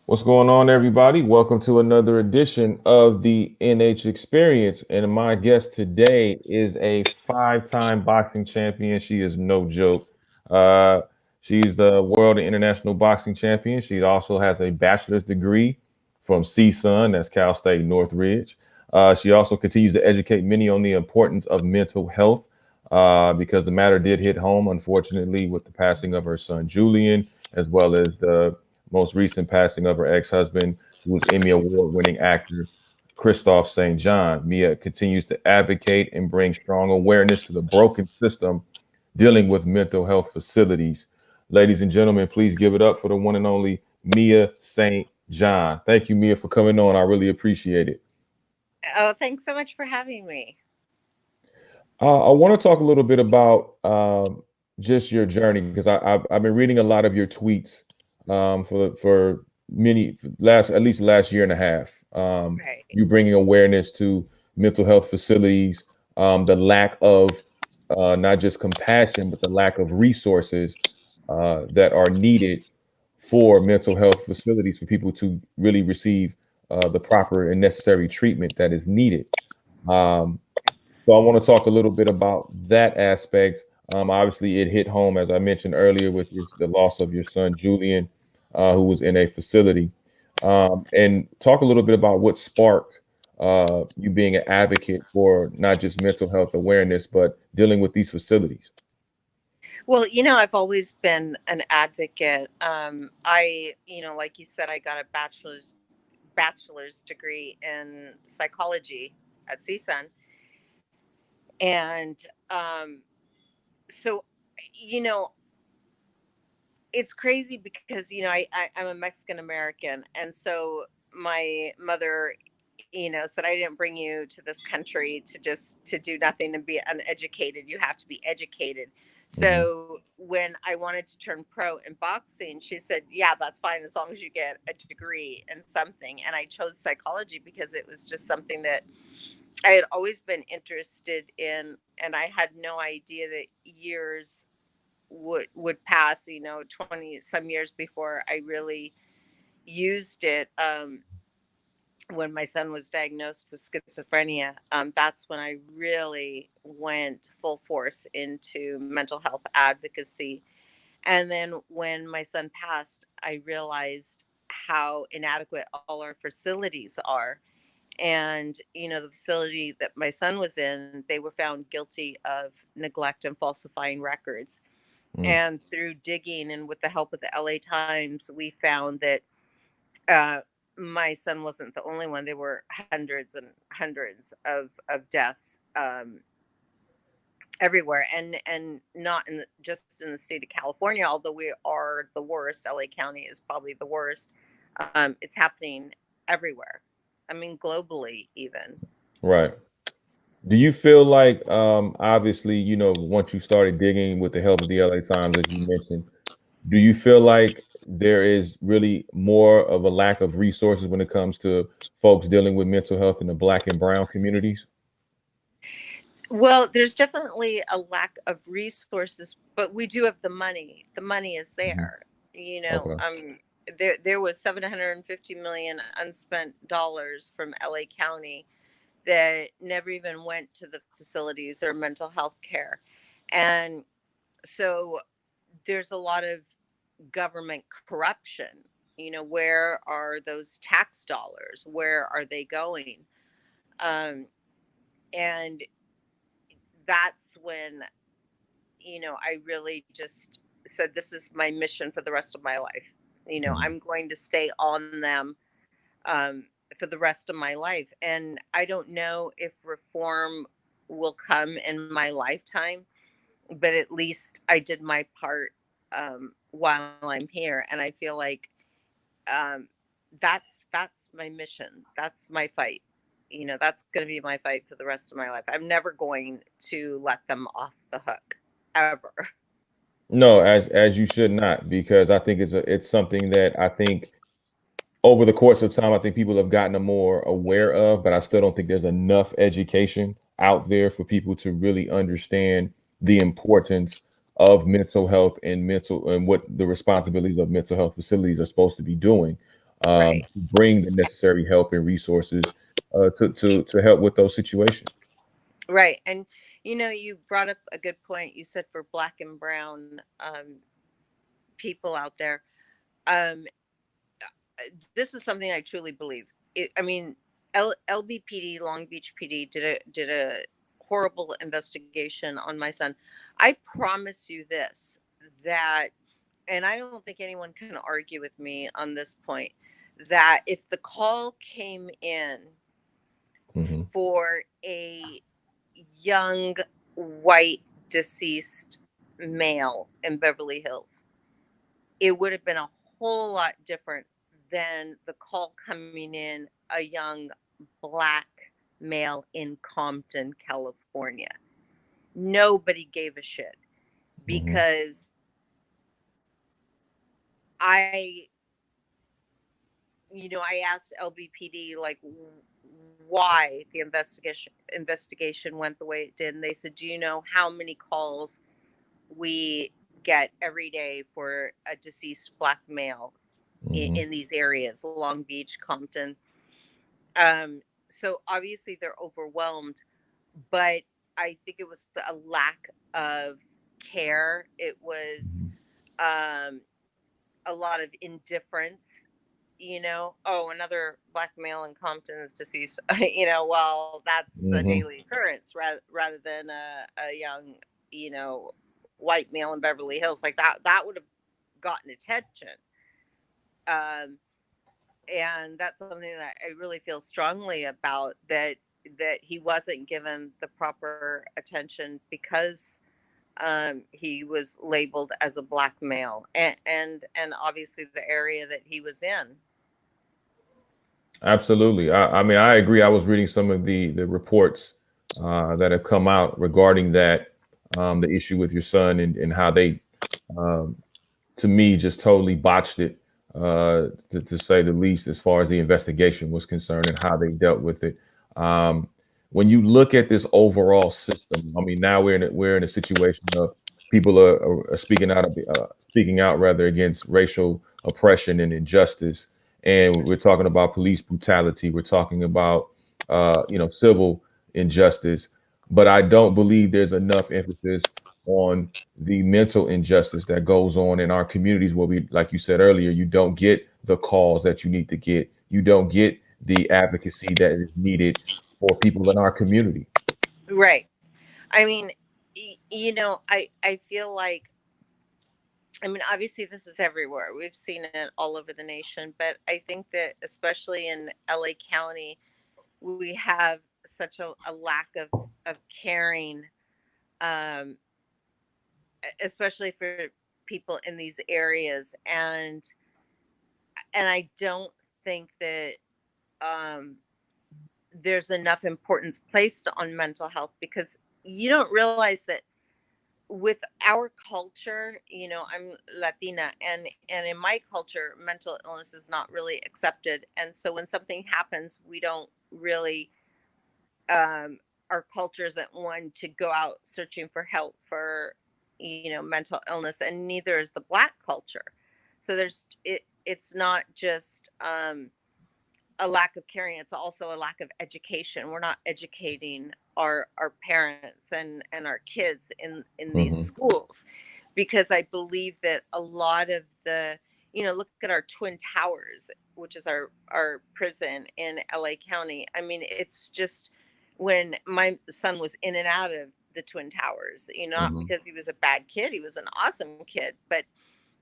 What's going on, everybody? Welcome to another edition of the NH Experience. And my guest today is a five-time boxing champion. She is no joke. Uh, she's the world and international boxing champion. She also has a bachelor's degree from CSUN, that's Cal State Northridge. She also continues to educate many on the importance of mental health because the matter did hit home, unfortunately, with the passing of her son, Julian, as well as the most recent passing of her ex-husband, who was Emmy Award-winning actor Kristoff St. John. Mia continues to advocate and bring strong awareness to the broken system dealing with mental health facilities. Ladies and gentlemen, please give it up for the one and only Mia St. John. Thank you, Mia, for coming on. I really appreciate it. Oh, thanks so much for having me. I want to talk a little bit about just your journey because I've been reading a lot of your tweets for many last at least last year and a half. Right. You bringing awareness to mental health facilities, the lack of not just compassion but the lack of resources that are needed for mental health facilities for people to really receive the proper and necessary treatment that is needed. Um, so I want to talk a little bit about that aspect. Obviously, it hit home, as I mentioned earlier, with the loss of your son, Julian, who was in a facility. And talk a little bit about what sparked you being an advocate for not just mental health awareness, but dealing with these facilities. Well, I've always been an advocate. Like you said, I got a bachelor's degree in psychology at CSUN, and so you know, it's crazy because I'm a Mexican American, and so my mother, said I didn't bring you to this country to do nothing and be uneducated. You have to be educated. Hmm. So when I wanted to turn pro in boxing, she said, "Yeah, that's fine as long as you get a degree in something." And I chose psychology because it was just something that I had always been interested in, and I had no idea that years would pass, 20 some years before I really used it. When my son was diagnosed with schizophrenia, that's when I really went full force into mental health advocacy. And then when my son passed, I realized how inadequate all our facilities are. And, the facility that my son was in, they were found guilty of neglect and falsifying records. Mm. And through digging and with the help of the LA Times, we found that uh, my son wasn't the only one. There were hundreds and hundreds of deaths everywhere, and not just in the state of California. Although we are the worst, LA County is probably the worst. It's happening everywhere. I mean, globally, even. Right. Do you feel like, obviously, once you started digging with the help of the LA Times, as you mentioned, do you feel like there is really more of a lack of resources when it comes to folks dealing with mental health in the Black and Brown communities? Well, there's definitely a lack of resources, but we do have the money. The money is Mhm. there. You know, Okay. um, there was 750 million unspent dollars from LA County that never even went to the facilities or mental health care, and so there's a lot of government corruption. Where are those tax dollars? Where are they going? Um, and that's when I really just said, this is my mission for the rest of my life. Mhm. I'm going to stay on them um, for the rest of my life. And I don't know if reform will come in my lifetime, but at least I did my part while I'm here. And I feel like um, that's my mission. That's my fight. That's going to be my fight for the rest of my life. I'm never going to let them off the hook, ever. No, as you should not, because I think it's something that I think over the course of time, I think people have gotten more aware of, but I still don't think there's enough education out there for people to really understand the importance of mental health and what the responsibilities of mental health facilities are supposed to be doing. Right. bring the necessary help and resources to help with those situations. Right. And you brought up a good point. You said for black and brown people out there. Um, this is something I truly believe. I mean, LBPD, Long Beach PD, did a horrible investigation on my son. I promise you this, that, and I don't think anyone can argue with me on this point, that if the call came in Hmm. for a young white deceased male in Beverly Hills, it would have been a whole lot different than the call coming in a young black male in Compton, California. Nobody gave a shit Hmm. because I, I asked LBPD like why the investigation went the way it did, and they said, "Do you know how many calls we get every day for a deceased black male Hmm. in these areas, Long Beach, Compton?" So obviously they're overwhelmed, but I think it was a lack of care. It was Hmm. um, a lot of indifference. Oh, another black male in Compton is deceased. Well, that's a Hmm. daily occurrence rather than a young, you know, white male in Beverly Hills. Like that would have gotten attention. Um, and that's something that I really feel strongly about, that he wasn't given the proper attention because he was labeled as a black male, and obviously the area that he was in. Absolutely. I mean, I agree. I was reading some of the reports that have come out regarding that, the issue with your son, and how they, um, to me, just totally botched it, to say the least, as far as the investigation was concerned and how they dealt with it. Um, when you look at this overall system, I mean, now we're in a situation of people are speaking out rather against racial oppression and injustice, and we're talking about police brutality. We're talking about civil injustice, but I don't believe there's enough emphasis on the mental injustice that goes on in our communities where we, like you said earlier, you don't get the calls that you need to get. You don't get the advocacy that is needed for people in our community. Right. I mean, I feel like, I mean, obviously this is everywhere. We've seen it all over the nation, but I think that especially in LA County, we have such a lack of caring, um, especially for people in these areas, and I don't think that um, there's enough importance placed on mental health, because you don't realize that with our culture, I'm Latina, and in my culture mental illness is not really accepted, and so when something happens, we don't really, our culture isn't one to go out searching for help for mental illness, and neither is the black culture. So it's not just a lack of caring, it's also a lack of education. We're not educating our parents and our kids in these Hmm. schools, because I believe that a lot of the, look at our twin towers, which is our prison in LA County. I mean, it's just, when my son was in and out of the twin towers, not Hmm. because he was a bad kid, he was an awesome kid, but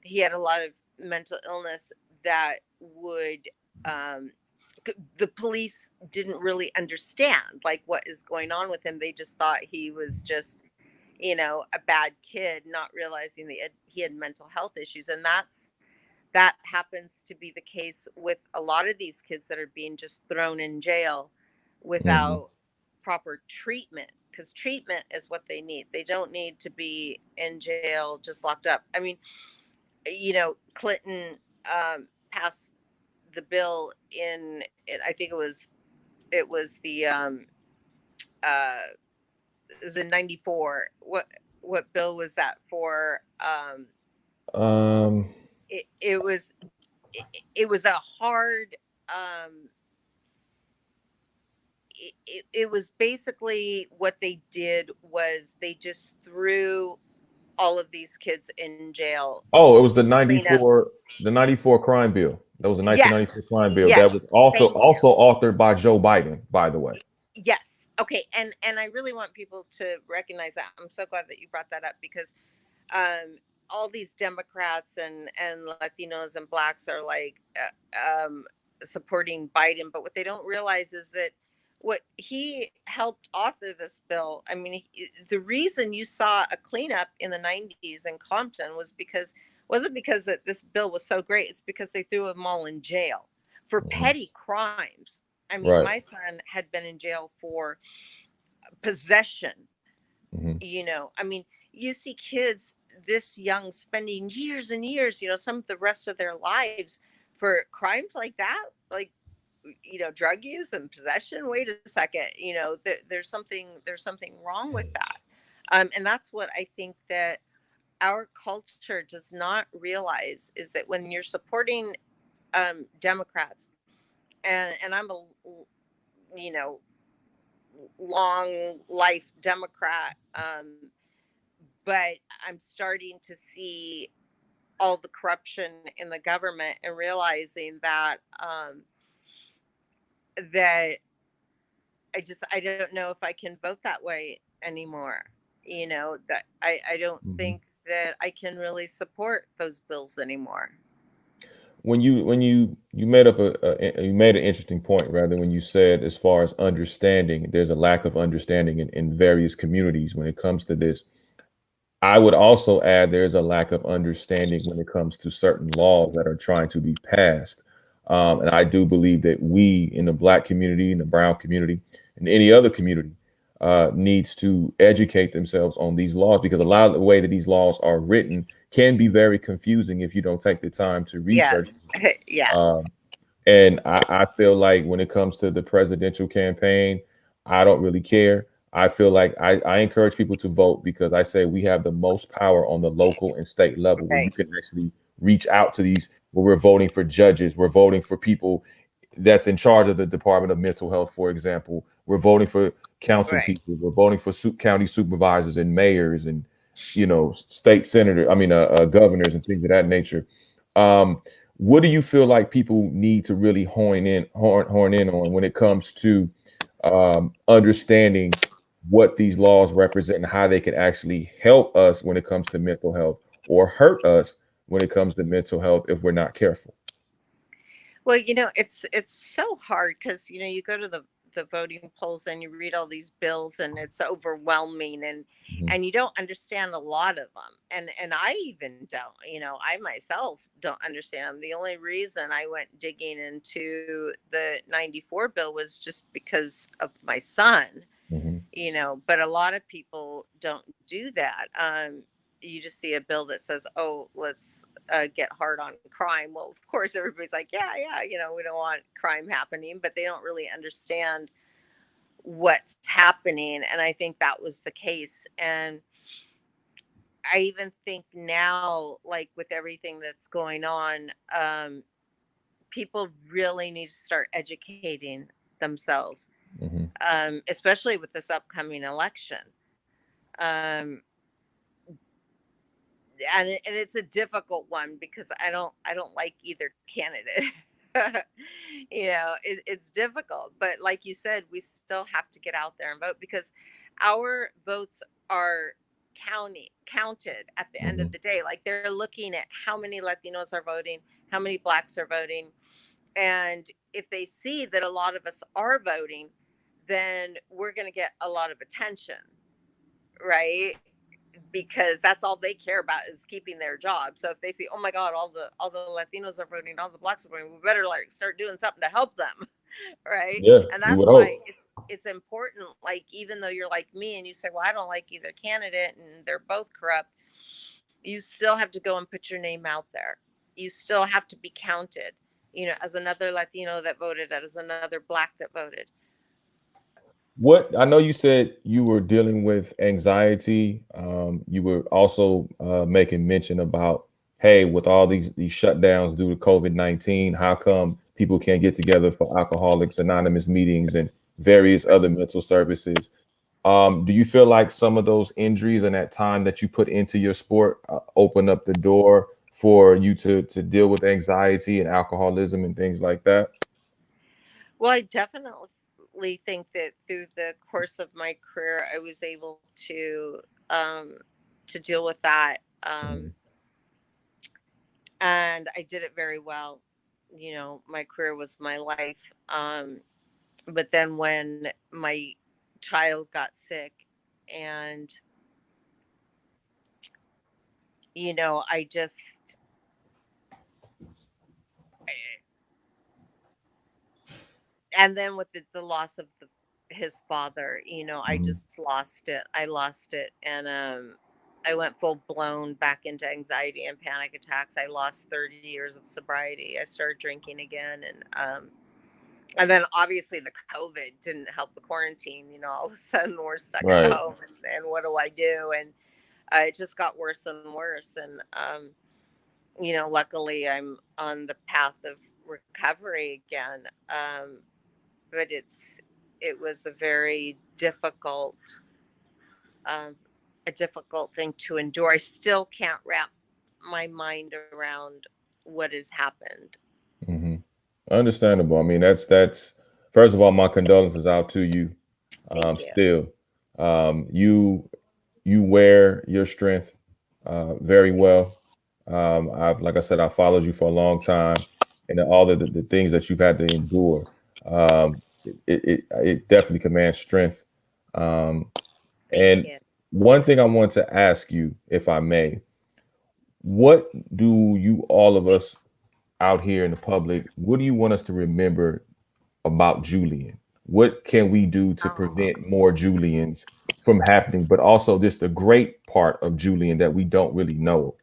he had a lot of mental illness that would, um, the police didn't really understand like what is going on with him. They just thought he was just, a bad kid, not realizing that he had mental health issues. And that happens to be the case with a lot of these kids that are being just thrown in jail Hmm. without proper treatment, because treatment is what they need. They don't need to be in jail just locked up. I mean, Clinton passed the bill in it. I think it was the it was in '94. What bill was that for? Um, It was. it was a hard, um, it was basically what they did was they just threw all of these kids in jail Oh, it was to clean up. the 94 crime bill. That was a 1996 Yes, crime bill that was yes, thank you. also authored by Joe Biden, by the way. Yes, okay, and I really want people to recognize that. I'm so glad that you brought that up because all these Democrats and Latinos and blacks are like supporting Biden, but what they don't realize is that what he helped author this bill. I mean, the reason you saw a cleanup in the '90s in Compton was because wasn't because that this bill was so great. It's because they threw them all in jail for Mhm. petty crimes. I mean, Right. my son had been in jail for possession. Hmm. I mean, you see kids this young spending years and years, some of the rest of their lives for crimes like that, like drug use and possession. Wait a second, there's something wrong with that. And that's what I think that our culture does not realize is that when you're supporting Democrats, and I'm a you know long life Democrat, but I'm starting to see all the corruption in the government and realizing that I don't know if I can vote that way anymore. That I don't Hmm. think that I can really support those bills anymore. You made up you made an interesting point rather when you said as far as understanding, there's a lack of understanding in various communities when it comes to this. I would also add there's a lack of understanding when it comes to certain laws that are trying to be passed. And I do believe that we in the black community, in the brown community, and any other community needs to educate themselves on these laws because a lot of the way that these laws are written can be very confusing if you don't take the time to research. Yes. Yeah. Um, and I feel like when it comes to the presidential campaign, I don't really care. I feel like I encourage people to vote because I say we have the most power on the local and state level where you Right. can actually reach out to these, where we're voting for judges, we're voting for people that's in charge of the Department of Mental Health, for example. We're voting for council Right. people. We're voting for county supervisors and mayors and, state senator. I mean, governors and things of that nature. Um, what do you feel like people need to really horn in on when it comes to understanding what these laws represent and how they can actually help us when it comes to mental health or hurt us when it comes to mental health if we're not careful? Well, it's so hard because you go to the voting polls and you read all these bills and it's overwhelming, Mhm. and you don't understand a lot of them, and I even don't. I myself don't understand them. The only reason I went digging into the '94 bill was just because of my son. Mhm. But a lot of people don't do that. You just see a bill that says, oh, let's get hard on crime. Well, of course everybody's like, yeah, yeah, we don't want crime happening, but they don't really understand what's happening, and I think that was the case. And I even think now, like with everything that's going on, people really need to start educating themselves, Mhm. especially with this upcoming election. um, and it's a difficult one because I don't like either candidate. It's difficult, but like you said, we still have to get out there and vote because our votes are counted at the end of Mhm. the day. Like they're looking at how many Latinos are voting, how many blacks are voting, and if they see that a lot of us are voting, then we're going to get a lot of attention, right? Because that's all they care about is keeping their job. So if they see, oh my God, all the Latinos are voting, all the blacks are voting, we better like start doing something to help them, right? Yeah, And you that's would why hope. it's important. Like even though you're like me and you say, well, I don't like either candidate and they're both corrupt, you still have to go and put your name out there. You still have to be counted. As another Latino that voted, as another black that voted. What I know you said you were dealing with anxiety. You were also making mention about hey, with all these shutdowns due to COVID-19, how come people can't get together for Alcoholics Anonymous meetings and various other mental services? Do you feel like some of those injuries and that time that you put into your sport open up the door for you to deal with anxiety and alcoholism and things like that? Well, I definitely think that through the course of my career, I was able um, to deal with that, Mm-hmm. and I did it very well. My career was my life. But then when my child got sick, and I just, and then with the loss of his father, I Mm-hmm. just lost it. I lost it, and I went full blown back into anxiety and panic attacks. I lost 30 years of sobriety. I started drinking again, and then obviously the COVID didn't help, the quarantine. All of a sudden we're stuck at Right. home, and what do I do? And it just got worse and worse. And luckily I'm on the path of recovery again. But it was um, a difficult thing to endure. I still can't wrap my mind around what has happened. Mm-hmm. Understandable. I mean, that's first of all, my condolences out to you. Thank you. Still, you wear your strength very well. I've, like I said, I followed you for a long time, and all the things that you've had to endure, it definitely commands strength. Um, Thank and you. one thing I want to ask you, if I may, what do you, all of us out here in the public, what do you want us to remember about Julian? What can we do to Oh, prevent more Julians from happening, but also just the great part of Julian that we don't really know?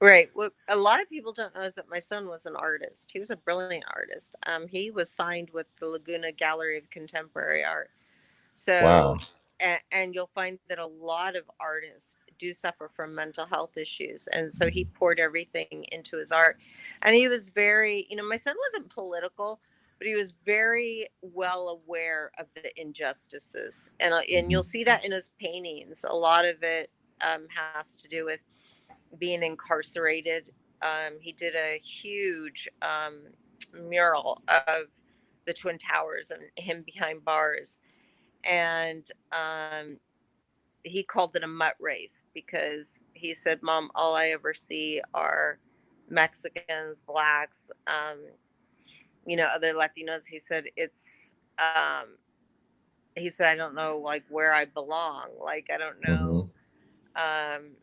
right. What a lot of people don't know is that my son was an artist. He was a brilliant artist. He was signed with the Laguna Gallery of Contemporary Art. So, Wow. and you'll find that a lot of artists do suffer from mental health issues. And so he Mhm. poured everything into his art. And he was very, my son wasn't political, but he was very well aware of the injustices. And you'll Mhm. see that in his paintings. A lot of it has to do with being incarcerated. He did a huge mural of the Twin Towers and him behind bars. And he called it a mutt race because he said, "Mom, all I ever see are Mexicans, blacks, other Latinos." He said, he said, "I don't know, like, where I belong. Like, I don't know Mhm. um,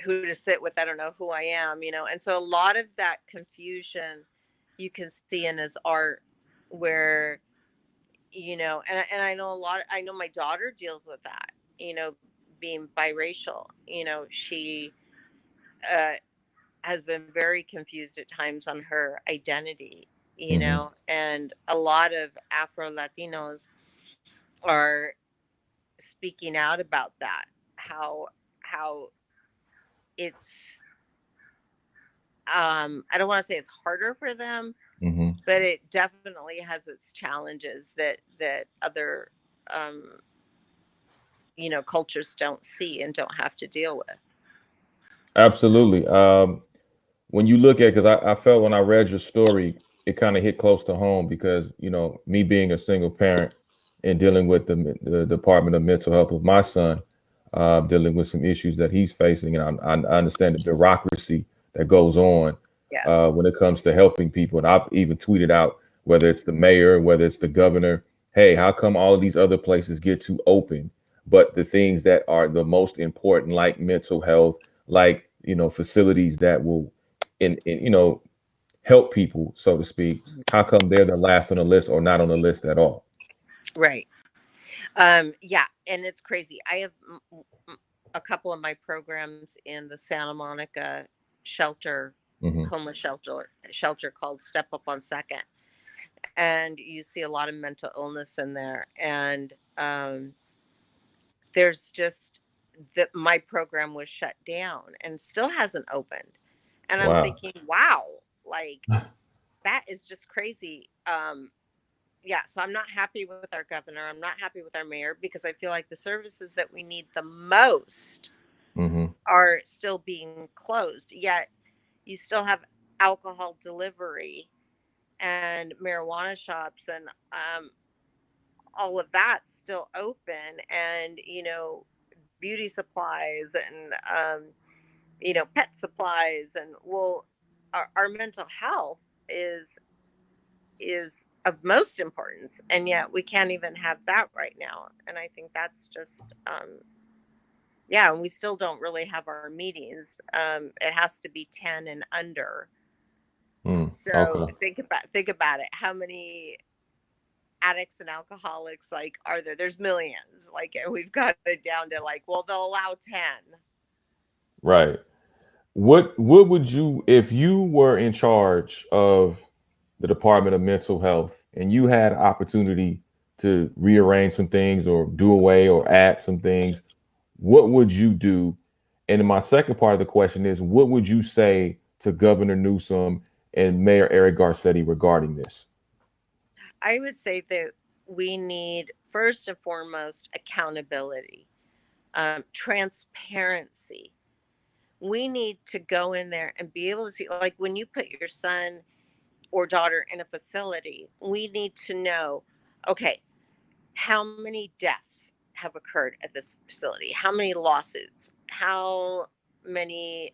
who to sit with. I don't know who I am." And so a lot of that confusion you can see in his art, where and I know I know my daughter deals with that, being biracial. She uh, has been very confused at times on her identity. Mhm. And a lot of Afro Latinos are speaking out about that, how it's I don't want to say it's harder for them, Mhm. but it definitely has its challenges that other um, cultures don't see and don't have to deal with. Absolutely. When you look at, because I felt when I read your story, it kind of hit close to home because me being a single parent and dealing with the Department of Mental Health with my son, dealing with some issues that he's facing, and I understand the bureaucracy that goes on Yeah. when it comes to helping people. And I've even tweeted out, whether it's the mayor, whether it's the governor, hey, how come all of these other places get to open, but the things that are the most important, like mental health, like facilities that will and help people, so to speak, how come they're the last on the list or not on the list at all? Right. Yeah, and it's crazy. I have a couple of my programs in the Santa Monica shelter, Hmm. homeless shelter called Step Up on Second, and you see a lot of mental illness in there. And there's just that my program was shut down and still hasn't opened. And I'm Wow. thinking, wow, like that is just crazy. Yeah, so I'm not happy with our governor. I'm not happy with our mayor because I feel like the services that we need the most Mm-hmm. are still being closed. Yet you still have alcohol delivery and marijuana shops and all of that still open, and beauty supplies and pet supplies, and well, our mental health is of most importance, and yet we can't even have that right now. And I think that's just yeah, and we still don't really have our meetings. It has to be 10 and under. So Okay. think about it, how many addicts and alcoholics like are there's millions, like, and we've got it down to like, well, they'll allow 10. Right. What would you, if you were in charge of the Department of Mental Health and you had opportunity to rearrange some things or do away or add some things, what would you do? And then my second part of the question is, what would you say to Governor Newsom and Mayor Eric Garcetti regarding this? I would say that we need, first and foremost, accountability, transparency. We need to go in there and be able to see, like, when you put your son or daughter in a facility, we need to know, okay, how many deaths have occurred at this facility, how many lawsuits, how many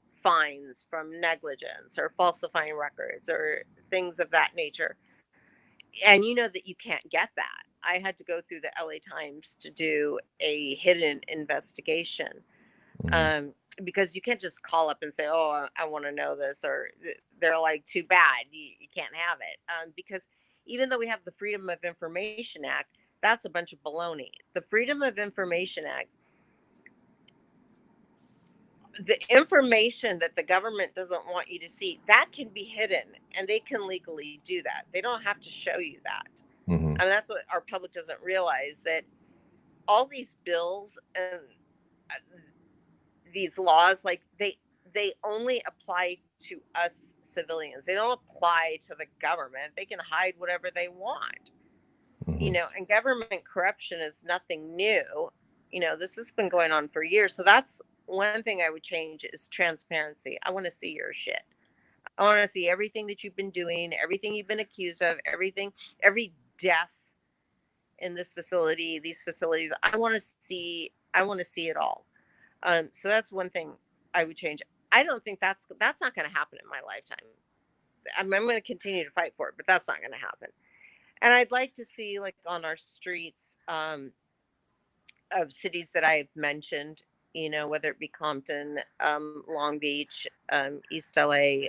fines from negligence or falsifying records or things of that nature. And you know that you can't get that. I had to go through the LA Times to do a hidden investigation, Mm-hmm. um, because you can't just call up and say, "Oh, I want to know this," or they're like, "Too bad, you can't have it," because even though we have the Freedom of Information Act, that's a bunch of baloney. The Freedom of Information Act, the information that the government doesn't want you to see, that can be hidden, and they can legally do that. They don't have to show you that. Mm-hmm. I mean, that's what our public doesn't realize, that all these bills and uh, these laws, like, they only apply to us civilians. They don't apply to the government. They can hide whatever they want. Mm-hmm. And government corruption is nothing new. This has been going on for years. So that's one thing I would change, is transparency. I want to see your shit. I want to see everything that you've been doing, everything you've been accused of, every death in this facility, these facilities. I want to see it all. So that's one thing I would change. I don't think that's not going to happen in my lifetime. I'm going to continue to fight for it, but that's not going to happen. And I'd like to see, like, on our streets, of cities that I've mentioned, whether it be Compton, Long Beach, East LA,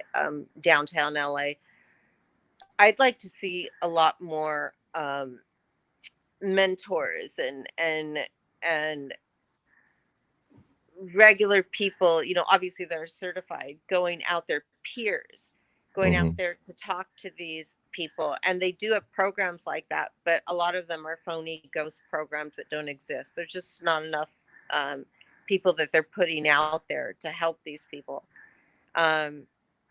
downtown LA. I'd like to see a lot more mentors and regular people, obviously they're certified, going out there, peers, going out Mm-hmm. there to talk to these people. And they do have programs like that, but a lot of them are phony ghost programs that don't exist. There's just not enough um, people that they're putting out there to help these people. Um,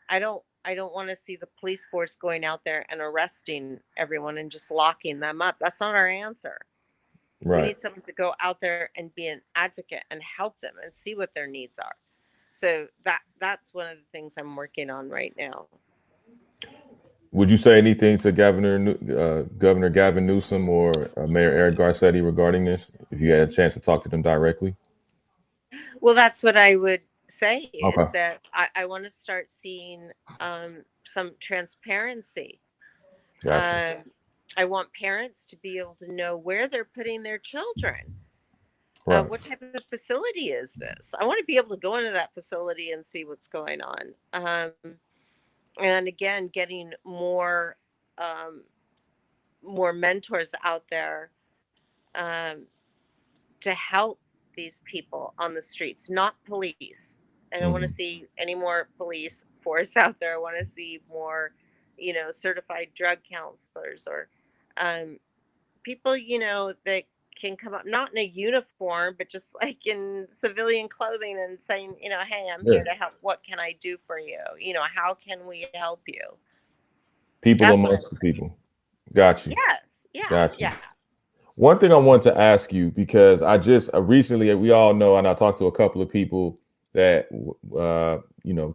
I don't want to see the police force going out there and arresting everyone and just locking them up. That's not our answer. We Right. need someone to go out there and be an advocate and help them and see what their needs are. So that's one of the things I'm working on right now. Would you say anything to Governor Gavin Newsom or Mayor Eric Garcetti regarding this? If you had a chance to talk to them directly. Well, that's what I would say, is Okay. that I want to start seeing some transparency. Gotcha. Um, I want parents to be able to know where they're putting their children. Right. What type of facility is this? I want to be able to go into that facility and see what's going on. And again, getting um, more mentors out there, um, to help these people on the streets, not police. I don't want to Mm-hmm. see any more police force out there. I want to see more, certified drug counselors, or um, people, that can come up, not in a uniform, but just like in civilian clothing and saying, hey, I'm Yeah. here to help. What can I do for you? How can we help you? People That's what I amongst would the say. people. Got you. Yes. Yeah. Got you. Yeah. One thing I want to ask you, because I just recently, we all know, and I talked to a couple of people that,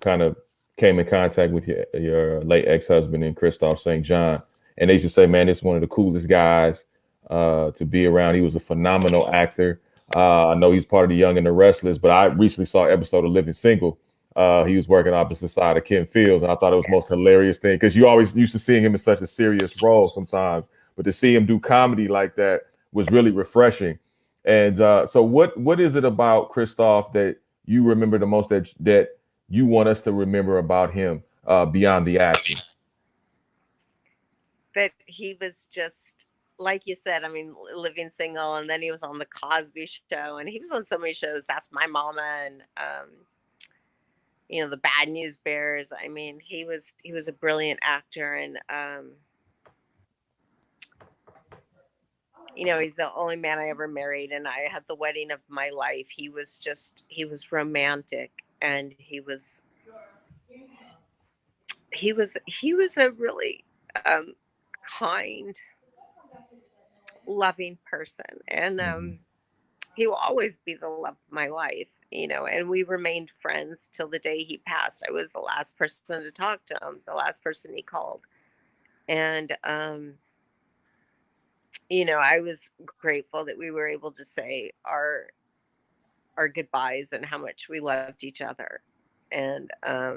kind of came in contact with your late ex-husband in Kristoff St. John. And they just say, man, it's one of the coolest guys to be around. He was a phenomenal actor. I know he's part of the Young and the Restless, but I recently saw an episode of Living Single. He was working opposite side of Ken Fields, and I thought it was the most hilarious thing because you always used to seeing him in such a serious role sometimes, but to see him do comedy like that was really refreshing. And so, what is it about Kristoff that you remember the most that you want us to remember about him beyond the acting? That he was just, like you said, I mean, living single, and then he was on the Cosby Show, and he was on so many shows. That's My Mama, and the Bad News Bears. I mean, he was a brilliant actor, and he's the only man I ever married, and I had the wedding of my life. He was romantic, and he was a really um, kind, loving person, and Mhm. he will always be the love of my life. And we remained friends till the day he passed. I was the last person to talk to him, the last person he called, and I was grateful that we were able to say our goodbyes and how much we loved each other. And uh,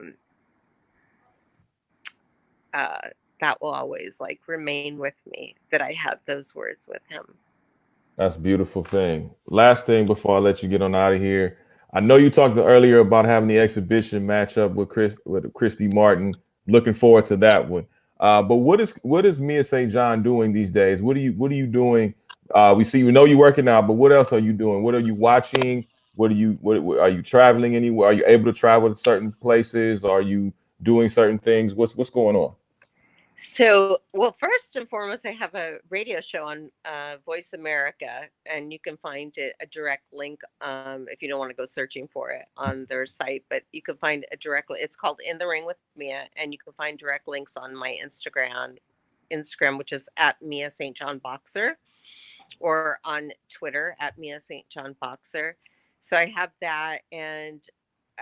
that will always like remain with me, that I had those words with him. That's a beautiful thing. Last thing before I let you get on out of here. I know you talked earlier about having the exhibition matchup with Christy Martin. Looking forward to that one. But what is Mia St. John doing these days? What are you doing? We know you're working out, but what else are you doing? What are you watching? What are you traveling anywhere? Are you able to travel to certain places? Are you doing certain things? What's going on? So, well, first and foremost, I have a radio show on Voice America, and you can find it a direct link if you don't want to go searching for it on their site. But you can find a direct. It's called In the Ring with Mia, and you can find direct links on my Instagram, which is at Mia St. John Boxer, or on Twitter at Mia St. John Boxer. So I have that, and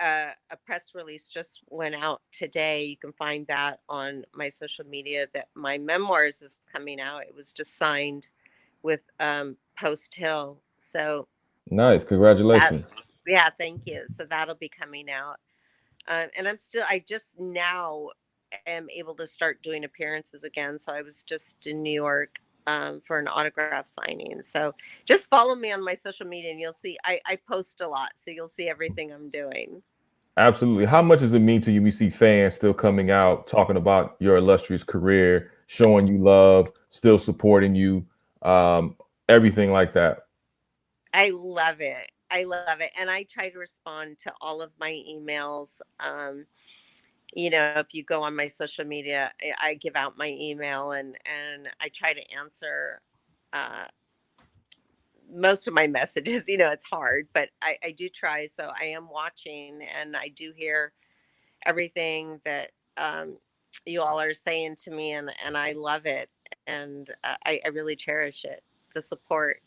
a press release just went out today. You can find that on my social media that my memoirs is coming out. It was just signed with Post Hill. So Nice, that's, congratulations. yeah, thank you. So that'll be coming out. And I just now am able to start doing appearances again. So I was just in New York for an autograph signing. So just follow me on my social media, and you'll see I post a lot. So you'll see everything I'm doing. Absolutely. How much does it mean to you? We see fans still coming out, talking about your illustrious career, showing you love, still supporting you, um, everything like that. I love it. I love it. And I try to respond to all of my emails. If you go on my social media, I give out my email, and I try to answer uh, most of my messages. It's hard, but I do try. So I am watching, and I do hear everything that you all are saying to me, and I love it. And I really cherish it, the support.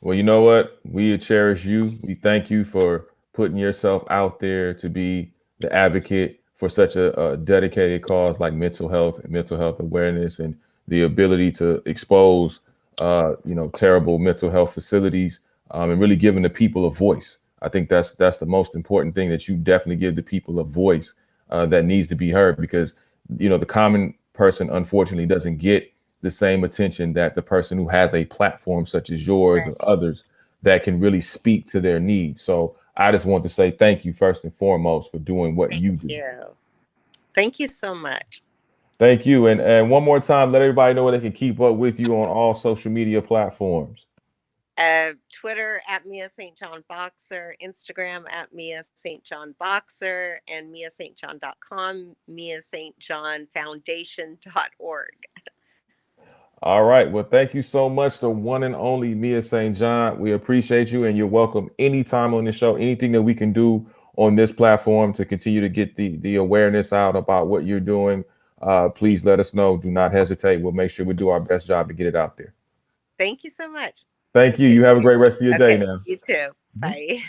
Well, you know what? We cherish you. We thank you for putting yourself out there to be the advocate for such a dedicated cause like mental health and mental health awareness, and the ability to expose, terrible mental health facilities, and really giving the people a voice. I think that's the most important thing, that you definitely give the people a voice that needs to be heard, because the common person unfortunately doesn't get the same attention that the person who has a platform such as yours and Right. others that can really speak to their needs. So I just want to say thank you first and foremost for doing what Thank you do. you. Thank you so much. Thank you. And one more time, let everybody know where they can keep up with you on all social media platforms. Twitter at Mia St. John Boxer, Instagram at Mia St. John Boxer, and miastjohn.com, Mia St. John Foundation.org. All right. Well, thank you so much, the one and only Mia St. John. We appreciate you, and you're welcome anytime on the show. Anything that we can do on this platform to continue to get the awareness out about what you're doing, please let us know. Do not hesitate. We'll make sure we do our best job to get it out there. Thank you so much. Thank you. You have a great rest of your day Okay, now. you too. Mhm. Bye.